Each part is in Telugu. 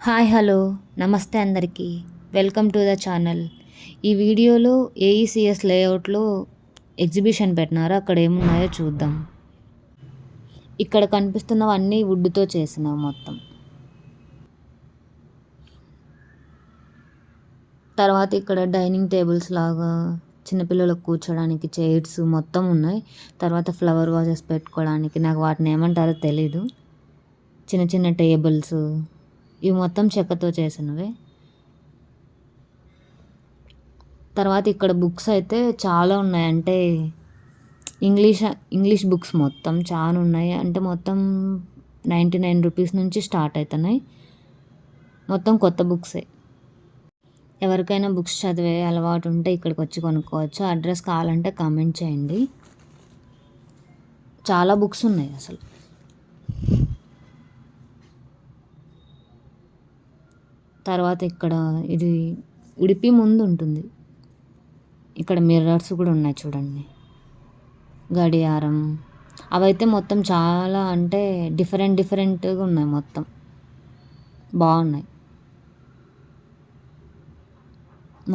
హాయ్ హలో నమస్తే అందరికీ. Welcome to the channel. ఈ వీడియోలో ఏఈసిఎస్ లేఅవుట్లో ఎగ్జిబిషన్ పెట్టినారు. అక్కడ ఏమున్నాయో చూద్దాం. ఇక్కడ కనిపిస్తున్నవన్నీ వుడ్తో చేసినవి మొత్తం. తర్వాత ఇక్కడ డైనింగ్ టేబుల్స్ లాగా చిన్నపిల్లలకు కూర్చోడానికి చైర్స్ మొత్తం ఉన్నాయి. తర్వాత ఫ్లవర్ వాజెస్ పెట్టుకోవడానికి, నాకు వాటిని ఏమంటారో తెలీదు, చిన్న చిన్న టేబుల్స్, ఇవి మొత్తం చెక్కతో చేసినవే. తర్వాత ఇక్కడ బుక్స్ అయితే చాలా ఉన్నాయి. అంటే ఇంగ్లీష్ బుక్స్ మొత్తం చాలా ఉన్నాయి. అంటే మొత్తం 99 రూపీస్ నుంచి స్టార్ట్ అవుతున్నాయి. మొత్తం కొత్త బుక్సే. ఎవరికైనా బుక్స్ చదివే అలవాటు ఉంటే ఇక్కడికి వచ్చి కొనుక్కోవచ్చు. అడ్రస్ కావాలంటే కామెంట్ చేయండి. చాలా బుక్స్ ఉన్నాయి అసలు. తర్వాత ఇక్కడ ఇది ఉడిపి ముందు ఉంటుంది. ఇక్కడ మిర్రర్స్ కూడా ఉన్నాయి చూడండి, గడియారం. అవైతే మొత్తం చాలా అంటే డిఫరెంట్గా ఉన్నాయి. మొత్తం బాగున్నాయి.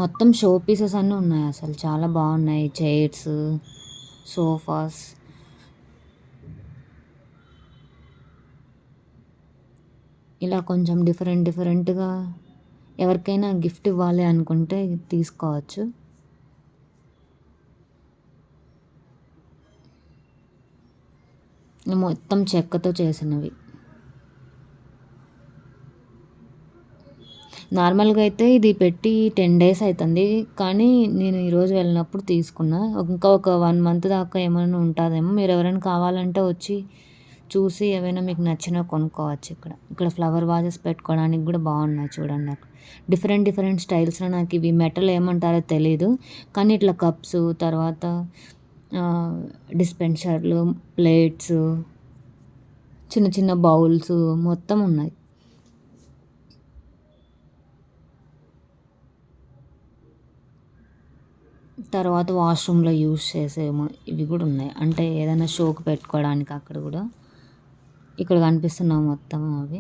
మొత్తం షో పీసెస్ అన్నీ ఉన్నాయి. అసలు చాలా బాగున్నాయి. Chairs, sofas. ఇలా కొంచెం డిఫరెంట్గా ఎవరికైనా గిఫ్ట్ ఇవ్వాలి అనుకుంటే తీసుకోవచ్చు. మొత్తం చెక్కతో చేసినవి. నార్మల్గా అయితే ఇది పెట్టి 10 days అవుతుంది, కానీ నేను ఈరోజు వెళ్ళినప్పుడు తీసుకున్నా. ఇంకా ఒక 1 month దాకా ఏమైనా ఉంటుందేమో. మీరు ఎవరైనా కావాలంటే వచ్చి చూసి ఏవైనా మీకు నచ్చినా కొనుక్కోవచ్చు. ఇక్కడ ఫ్లవర్ వాజెస్ పెట్టుకోవడానికి కూడా బాగున్నాయి చూడండి. అక్కడ డిఫరెంట్ స్టైల్స్లో, నాకు ఇవి మెటల్ ఏమంటారో తెలీదు, కానీ ఇట్లా కప్స్, తర్వాత డిస్పెన్సర్లు, ప్లేట్స్, చిన్న బౌల్స్ మొత్తం ఉన్నాయి. తర్వాత వాష్రూమ్లో యూస్ చేసేమో ఇవి కూడా ఉన్నాయి. అంటే ఏదైనా షోకి పెట్టుకోవడానికి అక్కడ కూడా ఇక్కడ కనిపిస్తున్నావు మొత్తం అవి.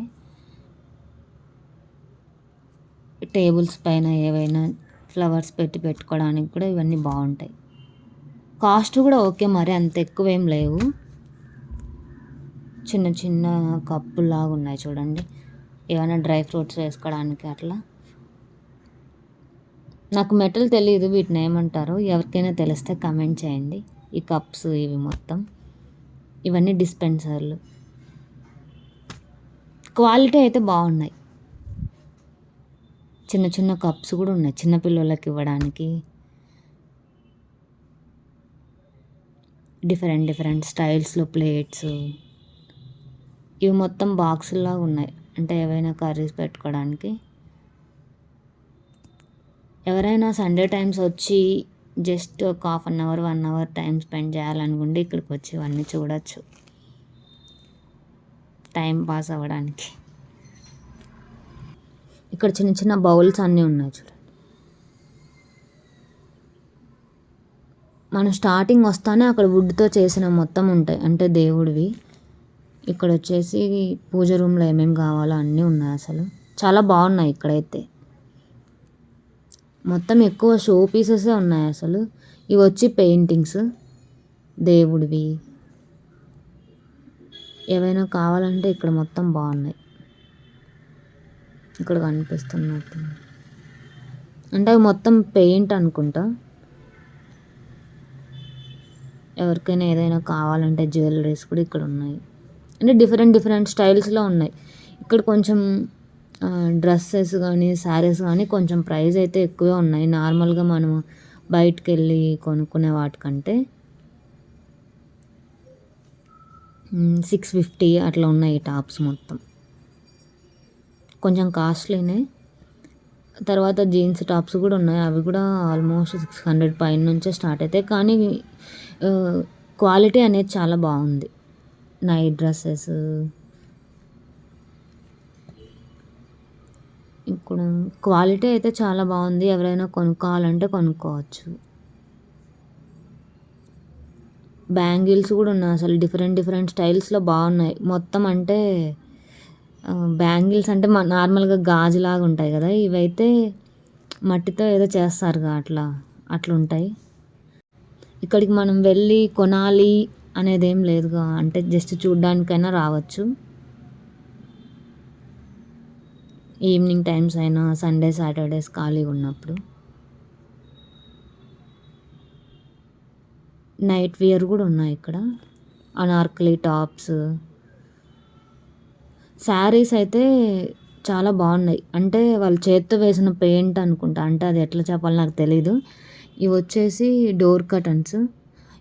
టేబుల్స్ పైన ఏవైనా ఫ్లవర్స్ పెట్టుకోవడానికి కూడా ఇవన్నీ బాగుంటాయి. కాస్ట్ కూడా ఓకే, మరి అంత ఎక్కువ ఏం లేవు. చిన్న కప్పులాగా ఉన్నాయి చూడండి, ఏమైనా డ్రై ఫ్రూట్స్ వేసుకోవడానికి అట్లా. నాకు మెటల్ తెలియదు, వీటిని ఏమంటారు, ఎవరికైనా తెలిస్తే కమెంట్ చేయండి. ఈ కప్స్ ఇవి మొత్తం, ఇవన్నీ డిస్పెన్సర్లు. క్వాలిటీ అయితే బాగున్నాయి. చిన్న కప్స్ కూడా ఉన్నాయి చిన్నపిల్లలకి ఇవ్వడానికి. Different స్టైల్స్లో plates. ఇవి మొత్తం బాక్సుల్లాగా ఉన్నాయి, అంటే ఏవైనా కర్రీస్ పెట్టుకోవడానికి. ఎవరైనా సండే టైమ్స్ వచ్చి జస్ట్ ఒక 1/2 hour 1 hour టైం స్పెండ్ చేయాలనుకుంటే ఇక్కడికి వచ్చి ఇవన్నీ చూడవచ్చు, టైం పాస్ అవ్వడానికి. ఇక్కడ చిన్న బౌల్స్ అన్నీ ఉన్నాయి చూడండి. మనం స్టార్టింగ్ వస్తానే అక్కడ వుడ్తో చేసిన మొత్తం ఉంటాయి, అంటే దేవుడివి. ఇక్కడ వచ్చేసి పూజ రూమ్లో ఏమేమి కావాలో అన్నీ ఉన్నాయి. అసలు చాలా బాగున్నాయి ఇక్కడైతే. మొత్తం ఎక్కువ షో పీసెసే ఉన్నాయి అసలు. ఇవి వచ్చి పెయింటింగ్స్ దేవుడివి. ఏవైనా కావాలంటే ఇక్కడ మొత్తం బాగున్నాయి. ఇక్కడ కనిపిస్తున్నట్టు అంటే అవి మొత్తం పెయింట్ అనుకుంటా. ఎవరికైనా ఏదైనా కావాలంటే జ్యువెలరీస్ కూడా ఇక్కడ ఉన్నాయి. అంటే డిఫరెంట్ స్టైల్స్లో ఉన్నాయి. ఇక్కడ కొంచెం డ్రెస్సెస్ కానీ శారీస్ కానీ కొంచెం ప్రైస్ అయితే ఎక్కువే ఉన్నాయి. నార్మల్గా మనము బయటకు వెళ్ళి కొనుక్కునే వాటికంటే 650 అట్లా ఉన్నాయి ఈ టాప్స్ మొత్తం. కొంచెం కాస్ట్లీనే. తర్వాత జీన్స్ టాప్స్ కూడా ఉన్నాయి, అవి కూడా ఆల్మోస్ట్ 600 పైన నుంచే స్టార్ట్ అవుతాయి. కానీ క్వాలిటీ అనేది చాలా బాగుంది. నైట్ డ్రెస్సెస్ ఇక్కడ క్వాలిటీ అయితే చాలా బాగుంది. ఎవరైనా కొనుక్కోవాలంటే కొనుక్కోవచ్చు. బ్యాంగిల్స్ కూడా ఉన్నాయి అసలు. డిఫరెంట్ స్టైల్స్లో బాగున్నాయి మొత్తం. అంటే బ్యాంగిల్స్ అంటే నార్మల్‌గా గాజులాగా ఉంటాయి గదా! ఇవైతే మట్టితో ఏదో చేస్తారుగా అట్లుంటాయి. ఇక్కడికి మనం వెళ్ళి కొనాలి అనేదేం లేదుగా. అంటే జస్ట్ చూడ్డానికైనా రావచ్చు. ఈవినింగ్ టైమ్స్ అయినా, సండే, సాటర్‌డేస్ ఖాళీగున్నప్పుడు. నైట్ వియర్ గూడా ఉన్నాయి ఇక్కడ. అనార్కలి టాప్స్. శారీస్ అయితే చాలా బాగున్నాయి. అంటే వాళ్ళు చేత్తో వేసిన పెయింట్ అనుకుంటా. అంటే అది ఎట్లా చెప్పాలో నాకు తెలీదు. ఇవొచ్చేసి డోర్ కర్టన్స్.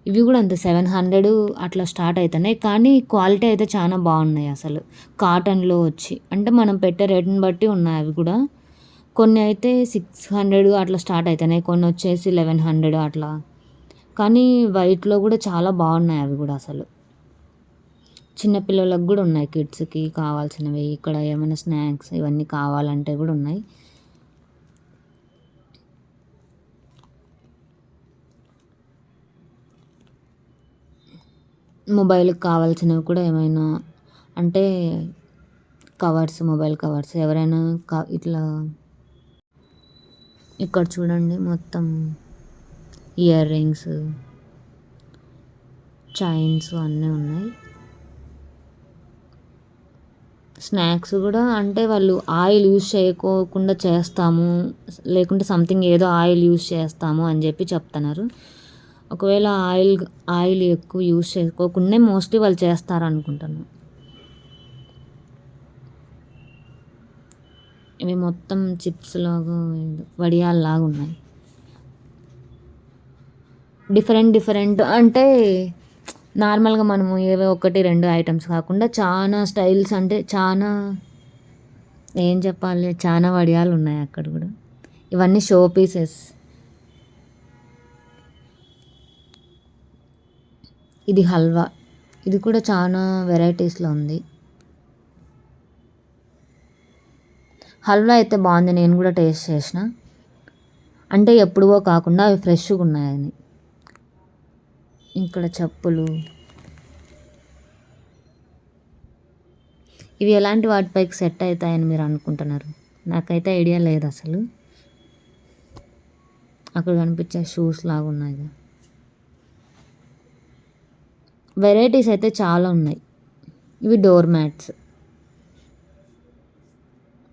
ఇవి గూడా అంతే 700 అట్లా స్టార్ట్ అయితున్నాయి. కానీ క్వాలిటీ అయితే చానా బాగున్నాయి అసలు. కాటన్‌లో వచ్చి. అంటే మనం పెట్టే రేట్‌ని బట్టి ఉన్నాయి అవి గూడా. కొన్ని అయితే 600 అట్లా స్టార్ట్ అయితున్నాయి. కొన్నొచ్చేసి 1100 అట్లా. కానీ వైట్‌లో గూడా చాలా బాగున్నాయి అవి గూడా అసలు. చిన్న పిల్లలకు గూడా ఉన్నాయి కిడ్స్‌కి కావాల్సినవి. ఇక్కడ ఏమైనా స్నాక్స్ ఇవన్నీ కావాలంటే గూడా ఉన్నాయి. మొబైల్‌కి కావాల్సినవి కూడా ఏమైనా అంటే కవర్స్, మొబైల్ కవర్స్ ఎవరైనా ఇట్లా ఇక్కడ చూడండి మొత్తం ఇయర్ రింగ్స్, చైన్స్ అన్నీ ఉన్నాయి. స్నాక్స్ గూడా అంటే వాళ్ళు ఆయిల్ యూజ్ చేయకోకుండా చేస్తాము, లేకుంటే సంథింగ్ ఏదో ఆయిల్ యూజ్ చేస్తాము అని జెప్పి చెప్తున్నారు. ఒకవేళ ఆయిల్ ఎక్కువ యూజ్ చేసుకోకుండానే మోస్ట్లీ వాళ్ళు చేస్తారనుకుంటాను. ఇవి మొత్తం చిప్స్ లాగా వడియాల్లాగా ఉన్నాయి. డిఫరెంట్ అంటే నార్మల్‌గా మనము ఏవో 1, 2 ఐటెమ్స్ కాకుండా చానా స్టైల్స్ అంటే చానా ఏం చెప్పాలి చానా వడియాలున్నాయి అక్కడ గూడా. ఇవన్నీ షో పీసెస్. ఇది హల్వా. ఇది కూడా చానా వెరైటీస్‌లో ఉంది. హల్వా అయితే బాగుంది. నేను గూడా టేస్ట్ చేసిన. అంటే ఎప్పుడువో కాకుండా అవి ఫ్రెష్‌గున్నాయని. ఇక్కడ చెప్పులు. ఇవి ఎలాంటి వాటిపైకి సెట్ అయితాయని మీరు అనుకుంటున్నారు? నాకైతే ఐడియా లేదు అసలు. అక్కడ కనిపించే షూస్ లాగా ఉన్నాయి. వెరైటీస్ అయితే చాలా ఉన్నాయి. ఇవి డోర్ మ్యాట్స్.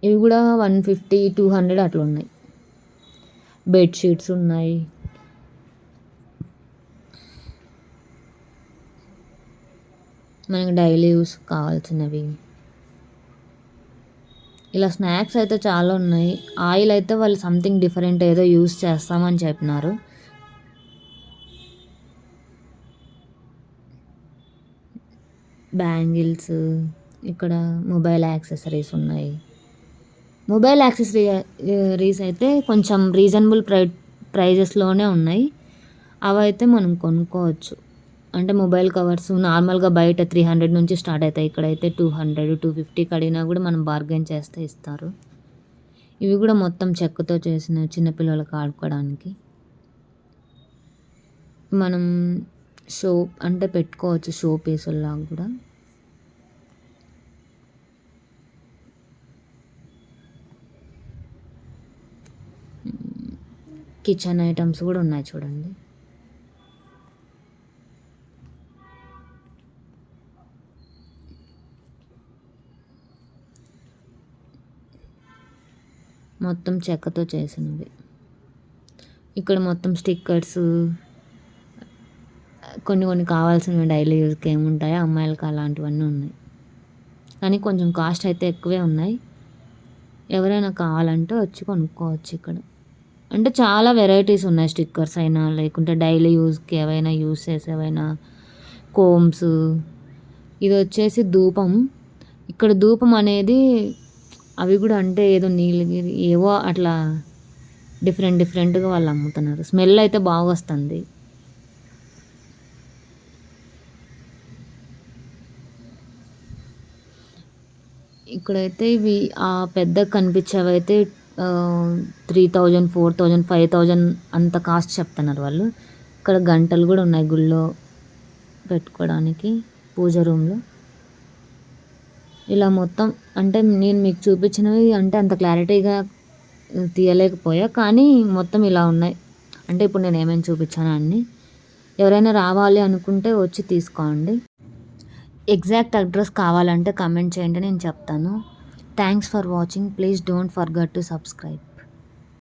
ఇవి కూడా 150, 200 అట్లా ఉన్నాయి. బెడ్షీట్స్ ఉన్నాయి. మనకి డైలీ యూస్ కావాల్సినవి. ఇలా స్నాక్స్ అయితే చాలా ఉన్నాయి. ఆయిల్ అయితే వాళ్ళు సంథింగ్ డిఫరెంట్ ఏదో యూస్ చేస్తామని చెప్పినారు. బ్యాంగిల్స్, ఇక్కడ మొబైల్ యాక్సెసరీస్ ఉన్నాయి. మొబైల్ యాక్సెసరీస్ అయితే కొంచెం రీజనబుల్ ప్రైజెస్లోనే ఉన్నాయి. అవైతే మనం కొనుక్కోవచ్చు. అంటే మొబైల్ కవర్స్ నార్మల్‌గా బయట 300 నుంచి స్టార్ట్ అవుతాయి. ఇక్కడైతే 200, 250 అడిగినా కూడా మనం బార్గెన్ చేస్తే ఇస్తారు. ఇవి కూడా మొత్తం చెక్కతో చేసిన చిన్నపిల్లలకు ఆడుకోవడానికి. మనం షో అంటే పెట్టుకోవచ్చు షో పీసుల్లాగా కూడా. కిచెన్ ఐటమ్స్ కూడా ఉన్నాయి చూడండి. మొత్తం చెక్కతో చేసినవి. ఇక్కడ మొత్తం స్టిక్కర్స్ కొన్ని కావాల్సినవి డైలీ యూజ్కి ఏముంటాయో అమ్మాయిలకి అలాంటివన్నీ ఉన్నాయి. కానీ కొంచెం కాస్ట్ అయితే ఎక్కువే ఉన్నాయి. ఎవరైనా కావాలంటే వచ్చి కొనుక్కోవచ్చు ఇక్కడ. అంటే చాలా వెరైటీస్ ఉన్నాయి. స్టిక్కర్స్ అయినా లేకుంటే డైలీ యూజ్కి ఏవైనా యూజ్ చేసేవైనా కోమ్స్. ఇది వచ్చేసి ధూపం. ఇక్కడ ధూపం అనేది అవి కూడా అంటే ఏదో నీలగిరి ఏవో అట్లా డిఫరెంట్‌గా వాళ్ళు అమ్ముతున్నారు. స్మెల్ అయితే బాగా వస్తుంది. ఇక్కడైతే ఇవి పెద్దగా కనిపించేవైతే 3000, 4000, 5000 అంత కాస్ట్ చెప్తున్నారు వాళ్ళు. ఇక్కడ గంటలు కూడా ఉన్నాయి గుళ్ళో పెట్టుకోవడానికి పూజ రూమ్‌లో. ఇలా మొత్తం అంటే నేను మీకు చూపించినవి అంటే అంత క్లారిటీగా తీయలేకపోయా, కానీ మొత్తం ఇలా ఉన్నాయి. అంటే ఇప్పుడు నేను ఏమేమి చూపించానో అన్నీ. ఎవరైనా రావాలి అనుకుంటే వచ్చి తీసుకోండి. ఎగ్జాక్ట్ అడ్రస్ కావాలంటే కమెంట్ చేయండి, నేను చెప్తాను. Thanks for watching. Please don't forget to subscribe.